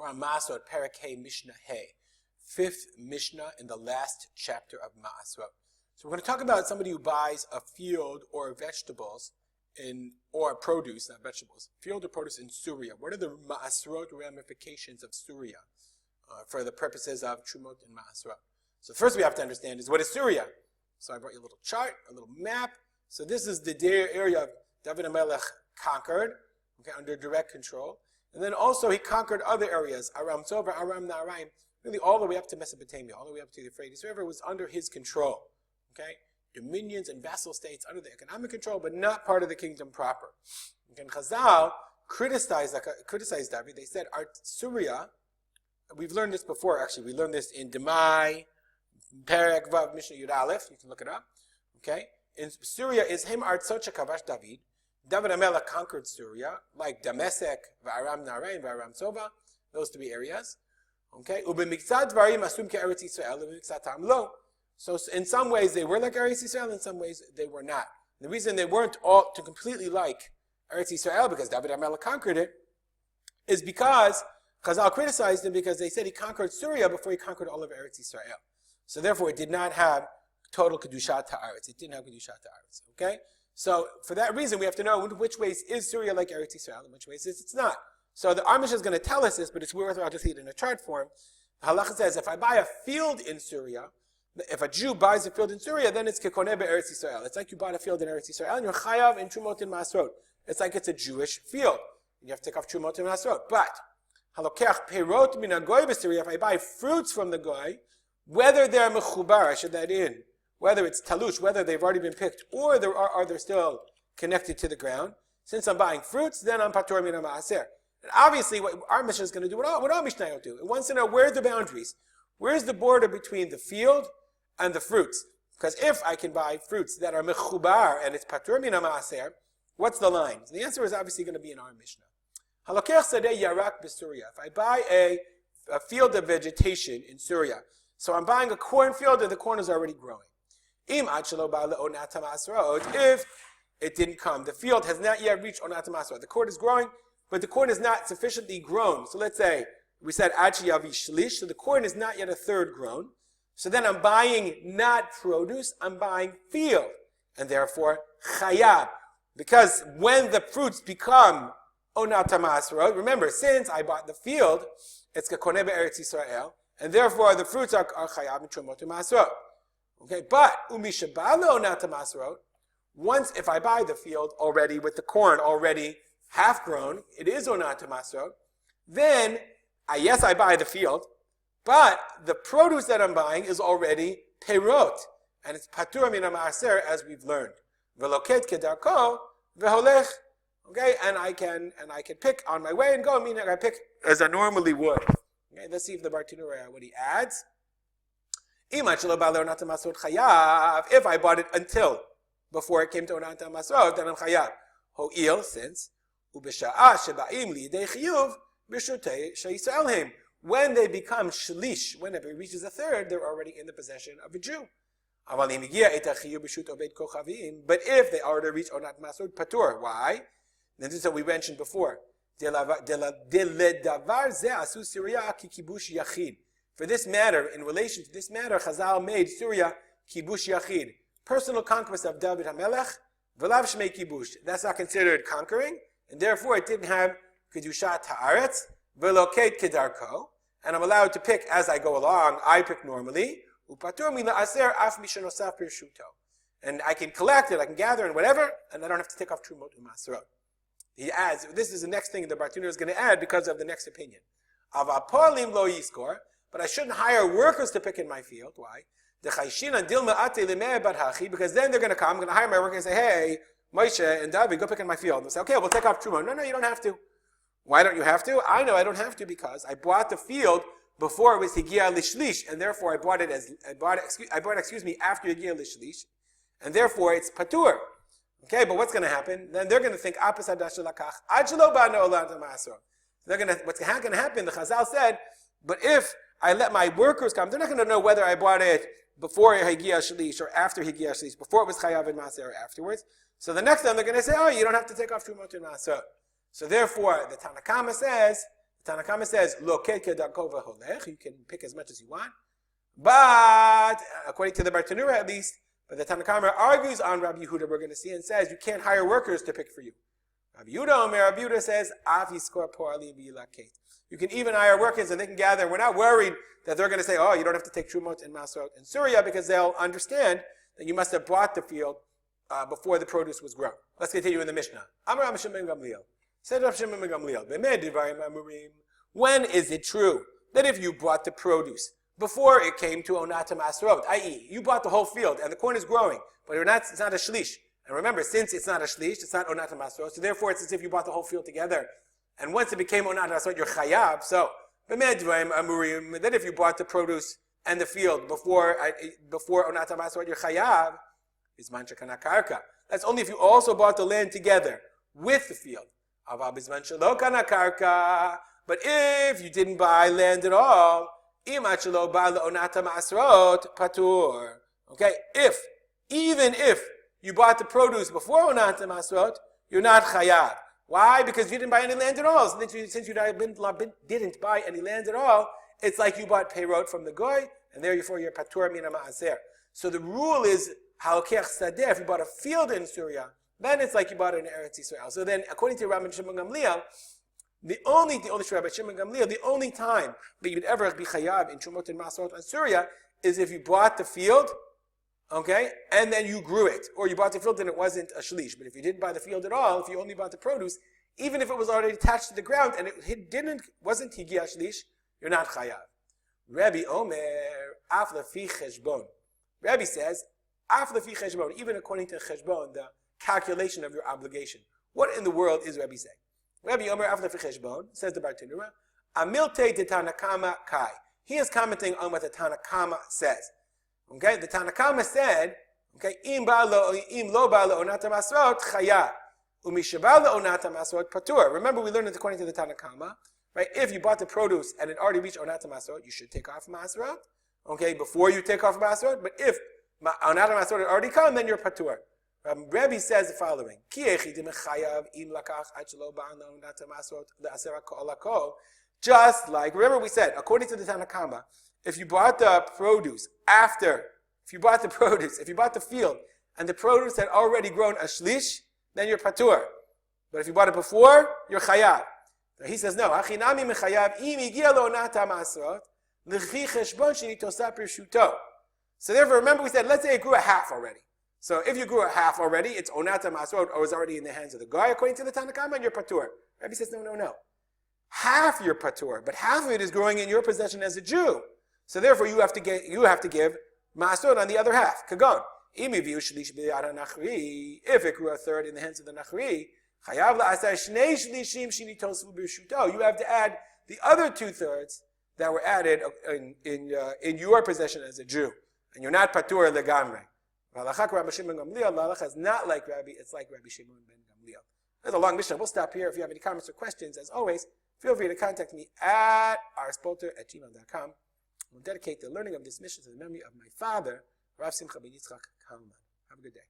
We're on Maasrot, Perek Hey, Mishnah Hey. 5th Mishnah in the last chapter of Maasrot. So we're going to talk about somebody who buys a field or vegetables or produce, not vegetables, field or produce in Suria. What are the Maasrot ramifications of Suria for the purposes of Terumot and Maasrot? So first we have to understand is what is Suria? So I brought you a little chart, a little map. So this is the area David HaMelech conquered, okay, under direct control. And then also he conquered other areas, Aram Tzova, Aram Naharaim, really all the way up to Mesopotamia, all the way up to the Euphrates River was under his control. Okay? Dominions and vassal states under the economic control, but not part of the kingdom proper. Okay, and Chazal criticized David. They said, our Suria, we've learned this before actually, we learned this in Demai, Perek Vav Mishnah Yud Aleph, you can look it up. Okay? In Suria is him Artzot Shekavash David. David HaMelech conquered Suria, like Damasek, V'aram Naharaim, V'aram Tzova, those three areas. Okay? U'b'miktzat dvarim asum ke'eretz Yisrael, u'b'miktzat ta'am lo. So in some ways they were like Eretz Yisrael, in some ways they were not. The reason they weren't all to completely like Eretz Yisrael, because David HaMelech conquered it, is because Chazal criticized him because they said he conquered Suria before he conquered all of Eretz Yisrael. So therefore it did not have total Kedushat Ha'aretz. It didn't have Kedushat Ha'aretz. Okay? So for that reason we have to know in which ways is Suria like Eretz Yisrael, in which ways it's not. So the Amish is going to tell us this, but it's worthwhile to see it in a chart form. The halacha says if I buy a field in Suria, if a Jew buys a field in Suria, then it's kekoneh be'eretz Yisrael. It's like you bought a field in Eretz Yisrael, and you're chayav in Terumot and Maasrot. It's like it's a Jewish field. You have to take off Terumot and Maasrot. But halokech perot min hagoy b'Suria. If I buy fruits from the goy, whether they're mechubar, I should add in, whether it's talush, whether they've already been picked, or are they still connected to the ground. Since I'm buying fruits, then I'm patur min ha'maaser. And obviously, what our Mishnah is going to do, what all Mishnah will do, it wants to know where are the boundaries. Where's the border between the field and the fruits? Because if I can buy fruits that are mechubar and it's patur min ha'maaser, what's the line? So the answer is obviously going to be in our Mishnah. Halakech sadeh yarak b'Suria. If I buy a field of vegetation in Suria, so I'm buying a cornfield and the corn is already growing. Im ad shelo ba le'onat ha'masrot. If it didn't come, the field has not yet reached onat ha'masrot. The corn is growing, but the corn is not sufficiently grown. So let's say we said ad sheyavi shlish, so the corn is not yet a third grown. So then I'm buying not produce, I'm buying field. And therefore, chayab. Because when the fruits become onat ha'masrot, remember, since I bought the field, it's kekoneh be'eretz Yisrael, and therefore the fruits are chayab in Terumot and Maasrot. Okay, but umishabah le'onat ha'masrot, once if I buy the field already with the corn already half grown, it is onat ha'masrot, then yes, I buy the field, but the produce that I'm buying is already perot, and it's patur min ha'maaser as we've learned. Veloket kedarko veholech. Okay, and I can pick on my way and go, meaning I pick as I normally would. Okay, let's see if the Bartenura what he adds. If I bought it until before it came to onat ha'masrot, then I'm chayav. Ho'il, since ubesha'a sheba'im li'idei chiyuv b'shutei she'yisraelhim. When they become shlish, when it reaches a third, they're already in the possession of a Jew. But if they already reach onat ha'masrot, patur. Why? This is what we mentioned before. For this matter, in relation to this matter, Chazal made Suria kibush yachid, personal conquest of David HaMelech, v'lav shmei kibush. That's not considered conquering, and therefore it didn't have kedushat ha'aretz, v'loket kedarko, and I'm allowed to pick as I go along. I pick normally, upatur min la'aser af mishanosaf pirshuto, and I can collect it, I can gather and whatever, and I don't have to take off Terumot and Maasrot. He adds, this is the next thing the Bartenura is going to add because of the next opinion. Avapolim lo yiskor, but I shouldn't hire workers to pick in my field. Why? Because then they're going to come, I'm going to hire my workers and say, hey, Moshe and David, go pick in my field. And they'll say, okay, we'll take off Terumot. No, you don't have to. Why don't you have to? I know I don't have to because I bought the field before it was Higia Lishlish, and therefore I bought it after Higia Lishlish, and therefore it's Patur. Okay, but what's going to happen? Then they're going to think, what's going to happen, the Chazal said, but if I let my workers come, they're not going to know whether I bought it before Higia Shalish or after Higia Shalish, before it was Chayav and Maaser or afterwards. So the next time they're going to say, you don't have to take off Terumot and Maasrot. So therefore, the Tanakama says, Tanna Kama says, Loked kedarko v'holech, you can pick as much as you want. But, according to the Bartanura at least, but the Tanna Kama argues on Rabbi Yehuda, we're going to see, and says, you can't hire workers to pick for you. Rabbi Yehuda says, Af yiskor po'ali v'yilaket. You can even hire workers and they can gather. We're not worried that they're going to say, oh, you don't have to take Terumot and Maasrot in Suria, because they'll understand that you must have bought the field before the produce was grown. Let's continue in the Mishnah. Amar Rav Shimon ben Gamliel. Said Rav Shimon ben Gamliel, when is it true that if you bought the produce before it came to Onat Maasrot, i.e., you bought the whole field and the corn is growing, but it's not a shlish. And remember, since it's not a shlish, it's not Onat Maasrot, so therefore it's as if you bought the whole field together. And once it became Onat Maasrot, you're chayab. So, that if you bought the produce and the field before Onat Maasrot, you're chayab. Is mancha kana karka. That's only if you also bought the land together with the field. But if you didn't buy land at all, okay, even if you bought the produce before Onat Maasrot, you're not chayab. Why? Because you didn't buy any land at all. So since you didn't buy any land at all, it's like you bought peyrot from the goy, and therefore you're patur min ma'aser. So the rule is, halakech sadeh, if you bought a field in Suria, then it's like you bought it in Eretz Yisrael. So then, according to Rabbi Shimon Gamliel, the only time that you'd ever be chayav in Terumot and Maasrot on Suria is if you bought the field, okay, and then you grew it, or you bought the field and it wasn't a shlish. But if you didn't buy the field at all, if you only bought the produce, even if it was already attached to the ground and it wasn't higia shlish, you're not chayav. Rabbi Omer, af lefi cheshbon. Rabbi says, af lefi cheshbon, even according to cheshbon, the calculation of your obligation. What in the world is Rabbi saying? Rabbi Omer af lefi cheshbon, says the Bartanura, amilte de Tanna Kama kai. He is commenting on what the Tanna Kama says. Okay, the Tanna Kama said, okay, im lo ba lo onat Maasrot chayav, umishav lo onat Maasrot patur. Remember, we learned it according to the Tanna Kama, right? If you bought the produce and it already reached onat Maasrot, you should take off Maasrot, okay, before you take off Maasrot. But if onat Maasrot had already come, then you're patur. Rabbi says the following: just like, remember we said, according to the Tanna Kama, if you bought the produce if you bought the field, and the produce had already grown a shlish, then you're patur. But if you bought it before, you're chayav. Now he says no. So therefore, remember we said, let's say it grew a half already. So if you grew a half already, it's Onat Maasrot, or is already in the hands of the guy, according to the Tanna Kama, and you're patur. Rabbi says, no. Half you're patur, but half of it is growing in your possession as a Jew. So therefore, you have to give Maasrot on the other half. Kagon. If it grew a third in the hands of the Nachri, you have to add the other 2/3 that were added in your possession as a Jew. And you're not patur legamre. Rabbi Shimon Gamliel, Halacha is not like Rabbi, it's like Rabbi Shimon ben Gamliel. There's a long Mishnah. We'll stop here. If you have any comments or questions, as always, feel free to contact me at rspolter@gmail.com. We'll dedicate the learning of this Mishnah to the memory of my father, Rav Simcha ben Yitzchak Kalman. Have a good day.